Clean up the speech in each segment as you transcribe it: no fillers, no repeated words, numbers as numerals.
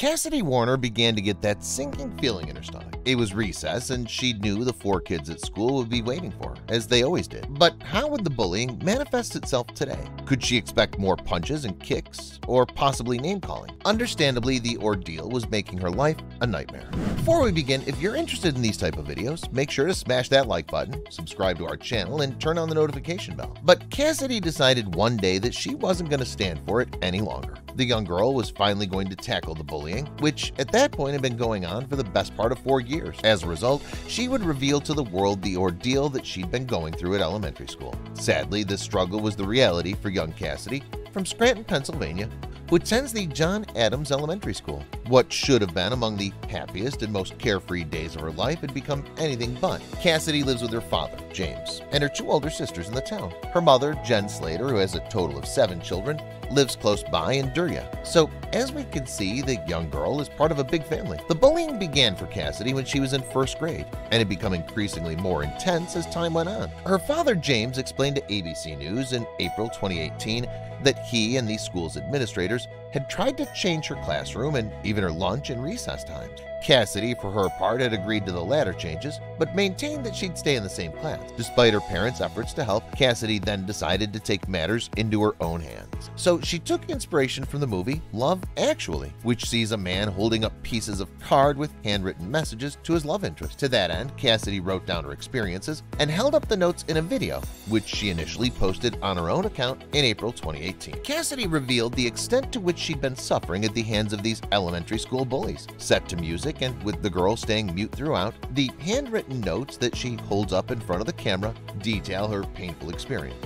Cassidy Warner began to get that sinking feeling in her stomach. It was recess, and she knew the 4 kids at school would be waiting for her, as they always did. But how would the bullying manifest itself today? Could she expect more punches and kicks, or possibly name-calling? Understandably, the ordeal was making her life a nightmare. Before we begin, if you're interested in these type of videos, make sure to smash that like button, subscribe to our channel, and turn on the notification bell. But Cassidy decided one day that she wasn't going to stand for it any longer. The young girl was finally going to tackle the bullying, which at that point had been going on for the best part of 4 years. As a result, she would reveal to the world the ordeal that she'd been going through at elementary school. Sadly, this struggle was the reality for young Cassidy from Scranton, Pennsylvania, who attends the John Adams Elementary School. What should have been among the happiest and most carefree days of her life had become anything but. Cassidy lives with her father, James, and her 2 older sisters in the town. Her mother, Jen Slater, who has a total of 7 children, lives close by in Durya. So, as we can see, the young girl is part of a big family. The bullying began for Cassidy when she was in 1st grade, and had become increasingly more intense as time went on. Her father, James, explained to ABC News in April 2018 that he and the school's administrators had tried to change her classroom and even her lunch and recess times. Cassidy, for her part, had agreed to the latter changes, but maintained that she'd stay in the same class. Despite her parents' efforts to help, Cassidy then decided to take matters into her own hands. So she took inspiration from the movie Love Actually, which sees a man holding up pieces of card with handwritten messages to his love interest. To that end, Cassidy wrote down her experiences and held up the notes in a video, which she initially posted on her own account in April 2018. Cassidy revealed the extent to which she'd been suffering at the hands of these elementary school bullies. Set to music and with the girl staying mute throughout, the handwritten notes that she holds up in front of the camera detail her painful experience.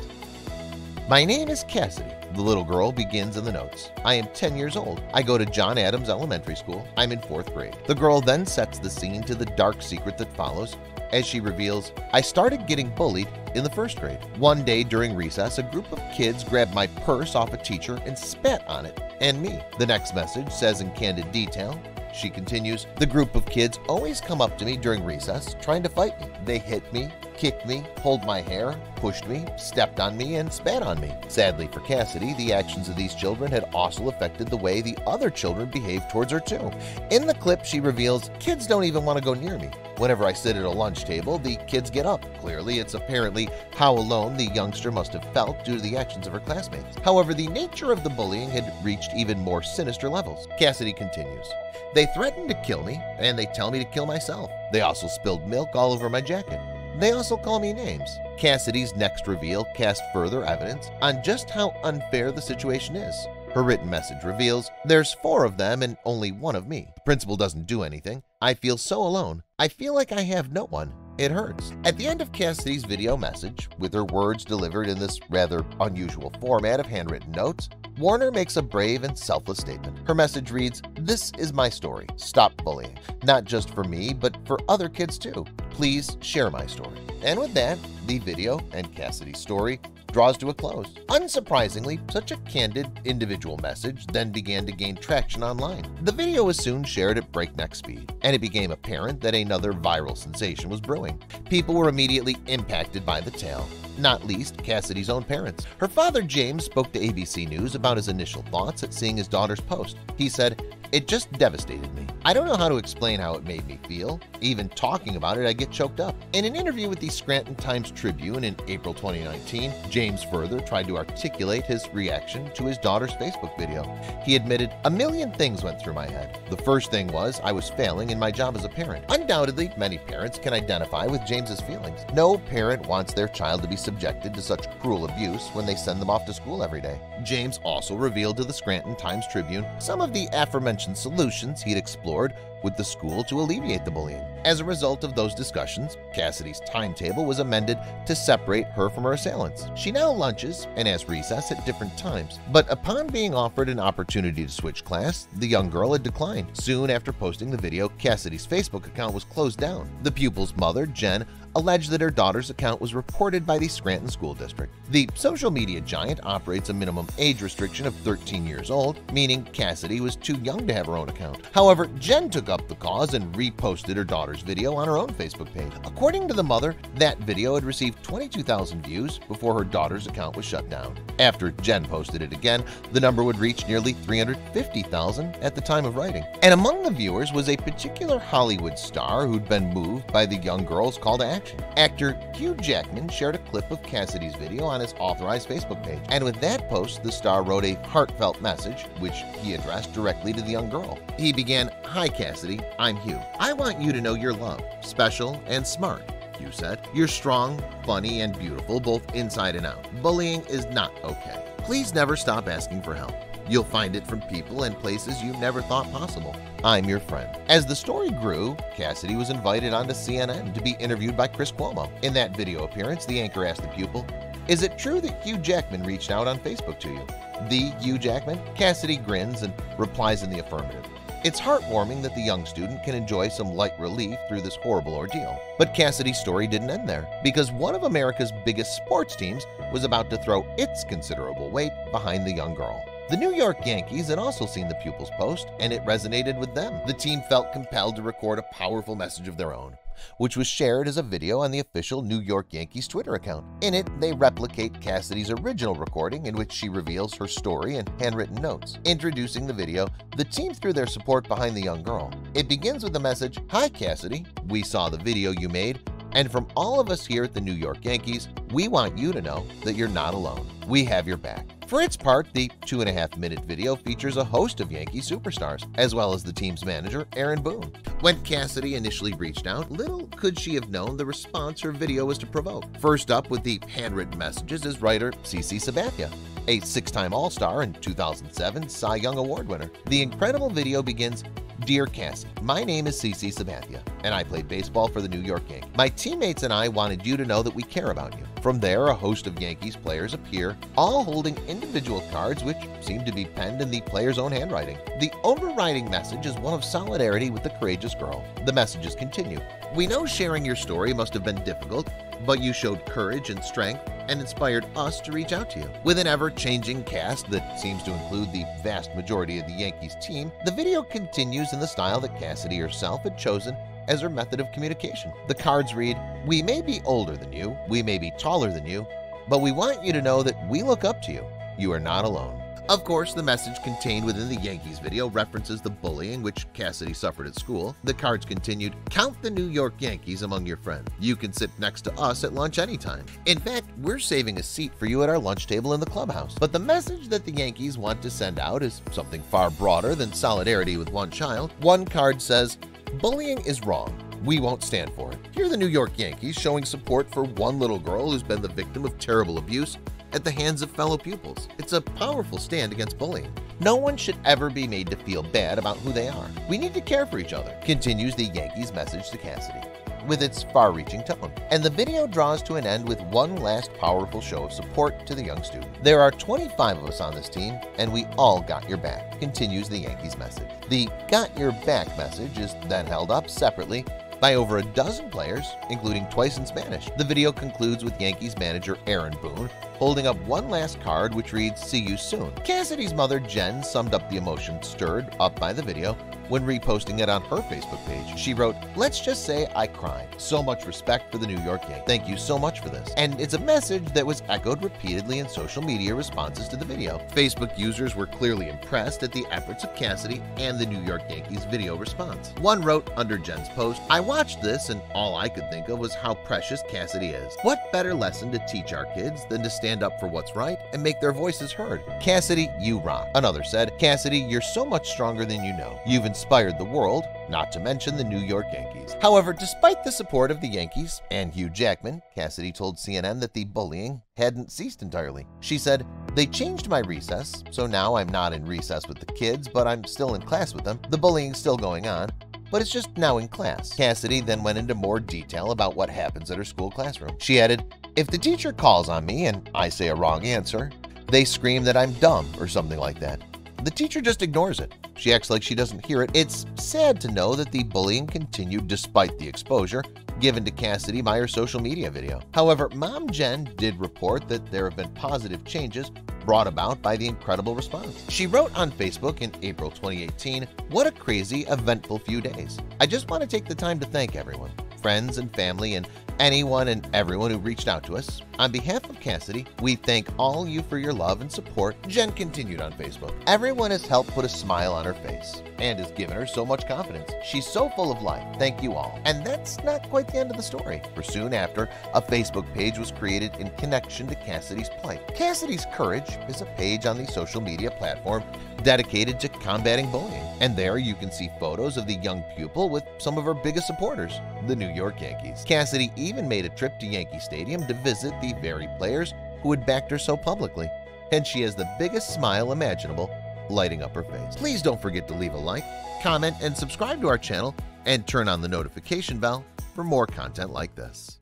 "My name is Cassidy," the little girl begins in the notes. "I am 10 years old. I go to John Adams Elementary School. I'm in 4th grade. The girl then sets the scene to the dark secret that follows as she reveals, "I started getting bullied in the 1st grade. One day during recess, a group of kids grabbed my purse off a teacher and spat on it and me." The next message says in candid detail, she continues, "The group of kids always come up to me during recess trying to fight me. They hit me, kicked me, pulled my hair, pushed me, stepped on me, and spat on me." Sadly for Cassidy, the actions of these children had also affected the way the other children behaved towards her too. In the clip, she reveals, "Kids don't even want to go near me. Whenever I sit at a lunch table, the kids get up." Clearly, it's apparently how alone the youngster must have felt due to the actions of her classmates. However, the nature of the bullying had reached even more sinister levels. Cassidy continues, "They threaten to kill me, and they tell me to kill myself. They also spilled milk all over my jacket. They also call me names." Cassidy's next reveal cast further evidence on just how unfair the situation is. Her written message reveals, "There's 4 of them and only 1 of me. The principal doesn't do anything. I feel so alone. I feel like I have no one. It hurts." At the end of Cassidy's video message, with her words delivered in this rather unusual format of handwritten notes, Warner makes a brave and selfless statement. Her message reads, "This is my story. Stop bullying. Not just for me, but for other kids too. Please share my story." And with that, the video and Cassidy's story draws to a close. Unsurprisingly, such a candid individual message then began to gain traction online. The video was soon shared at breakneck speed, and it became apparent that another viral sensation was brewing. People were immediately impacted by the tale, not least Cassidy's own parents. Her father, James, spoke to ABC News about his initial thoughts at seeing his daughter's post. He said, "It just devastated me. I don't know how to explain how it made me feel. Even talking about it, I get choked up." In an interview with the Scranton Times-Tribune in April 2019, James further tried to articulate his reaction to his daughter's Facebook video. He admitted, "A million things went through my head. The first thing was I was failing in my job as a parent." Undoubtedly, many parents can identify with James's feelings. No parent wants their child to be subjected to such cruel abuse when they send them off to school every day. James also revealed to the Scranton Times-Tribune some of the aforementioned solutions he'd explored with the school to alleviate the bullying. As a result of those discussions, Cassidy's timetable was amended to separate her from her assailants. She now lunches and has recess at different times, but upon being offered an opportunity to switch class, the young girl had declined. Soon after posting the video, Cassidy's Facebook account was closed down. The pupil's mother, Jen, alleged that her daughter's account was reported by the Scranton School District. The social media giant operates a minimum age restriction of 13 years old, meaning Cassidy was too young to have her own account. However, Jen took up up the cause and reposted her daughter's video on her own Facebook page. According to the mother, that video had received 22,000 views before her daughter's account was shut down. After Jen posted it again, the number would reach nearly 350,000 at the time of writing. And among the viewers was a particular Hollywood star who'd been moved by the young girl's call to action. Actor Hugh Jackman shared a clip of Cassidy's video on his authorized Facebook page, and with that post, the star wrote a heartfelt message, which he addressed directly to the young girl. He began, "Hi Cassidy, I'm Hugh. I want you to know you're loved, special, and smart." Hugh said, "You're strong, funny, and beautiful both inside and out. Bullying is not okay. Please never stop asking for help. You'll find it from people and places you never thought possible. I'm your friend." As the story grew, Cassidy was invited onto CNN to be interviewed by Chris Cuomo. In that video appearance, the anchor asked the pupil, "Is it true that Hugh Jackman reached out on Facebook to you?" "The Hugh Jackman?" Cassidy grins and replies in the affirmative. It's heartwarming that the young student can enjoy some light relief through this horrible ordeal. But Cassidy's story didn't end there, because one of America's biggest sports teams was about to throw its considerable weight behind the young girl. The New York Yankees had also seen the pupil's post, and it resonated with them. The team felt compelled to record a powerful message of their own, which was shared as a video on the official New York Yankees Twitter account. In it, they replicate Cassidy's original recording in which she reveals her story and handwritten notes. Introducing the video, the team threw their support behind the young girl. It begins with the message, "Hi Cassidy, we saw the video you made, and from all of us here at the New York Yankees, we want you to know that you're not alone. We have your back." For its part, the 2.5-minute video features a host of Yankee superstars, as well as the team's manager, Aaron Boone. When Cassidy initially reached out, little could she have known the response her video was to provoke. First up with the handwritten messages is writer CC Sabathia, a 6-time All-Star and 2007 Cy Young Award winner. The incredible video begins, "Dear Cassie, my name is CC Sabathia, and I played baseball for the New York Yankees. My teammates and I wanted you to know that we care about you." From there, a host of Yankees players appear, all holding individual cards which seem to be penned in the player's own handwriting. The overriding message is one of solidarity with the courageous girl. The messages continue. "We know sharing your story must have been difficult, but you showed courage and strength and inspired us to reach out to you." With an ever-changing cast that seems to include the vast majority of the Yankees team, the video continues in the style that Cassidy herself had chosen as her method of communication. The cards read, "We may be older than you, we may be taller than you, but we want you to know that we look up to you. You are not alone." Of course, the message contained within the Yankees video references the bullying which Cassidy suffered at school. The cards continued, "Count the New York Yankees among your friends. You can sit next to us at lunch anytime. In fact, we're saving a seat for you at our lunch table in the clubhouse." But the message that the Yankees want to send out is something far broader than solidarity with one child. One card says, "Bullying is wrong. We won't stand for it." Here are the New York Yankees showing support for one little girl who's been the victim of terrible abuse at the hands of fellow pupils. It's a powerful stand against bullying. No one should ever be made to feel bad about who they are. We need to care for each other, continues the Yankees' message to Cassidy, with its far-reaching tone. And the video draws to an end with one last powerful show of support to the young student. "There are 25 of us on this team, and we all got your back," continues the Yankees' message. The "got your back" message is then held up separately by over a dozen players, including twice in Spanish. The video concludes with Yankees manager Aaron Boone holding up one last card which reads, "See you soon." Cassidy's mother Jen summed up the emotion stirred up by the video when reposting it on her Facebook page. She wrote, "Let's just say I cried. So much respect for the New York Yankees. Thank you so much for this." And it's a message that was echoed repeatedly in social media responses to the video. Facebook users were clearly impressed at the efforts of Cassidy and the New York Yankees video response. One wrote under Jen's post, "I watched this and all I could think of was how precious Cassidy is. What better lesson to teach our kids than to stand up for what's right and make their voices heard. Cassidy, you rock." Another said, "Cassidy, you're so much stronger than you know. You've inspired the world, not to mention the New York Yankees." However, despite the support of the Yankees and Hugh Jackman, Cassidy told CNN that the bullying hadn't ceased entirely. She said, "They changed my recess, so now I'm not in recess with the kids, but I'm still in class with them. The bullying's still going on, but it's just now in class." Cassidy then went into more detail about what happens at her school classroom. She added, "If the teacher calls on me and I say a wrong answer, they scream that I'm dumb or something like that. The teacher just ignores it. She acts like she doesn't hear it. It's sad to know that the bullying continued despite the exposure, given to Cassidy by her social media video. However, Mom Jen did report that there have been positive changes brought about by the incredible response. She wrote on Facebook in April 2018, "What a crazy, eventful few days. I just want to take the time to thank everyone, friends and family, and anyone and everyone who reached out to us. On behalf of Cassidy, we thank all you for your love and support." Jen continued on Facebook, "Everyone has helped put a smile on her face and has given her so much confidence. She's so full of life. Thank you all." And that's not quite the end of the story, for soon after, a Facebook page was created in connection to Cassidy's plight. Cassidy's Courage is a page on the social media platform dedicated to combating bullying, and there you can see photos of the young pupil with some of her biggest supporters, the New York Yankees. Cassidy even made a trip to Yankee Stadium to visit the very players who had backed her so publicly, and she has the biggest smile imaginable lighting up her face. Please don't forget to leave a like, comment, and subscribe to our channel, and turn on the notification bell for more content like this.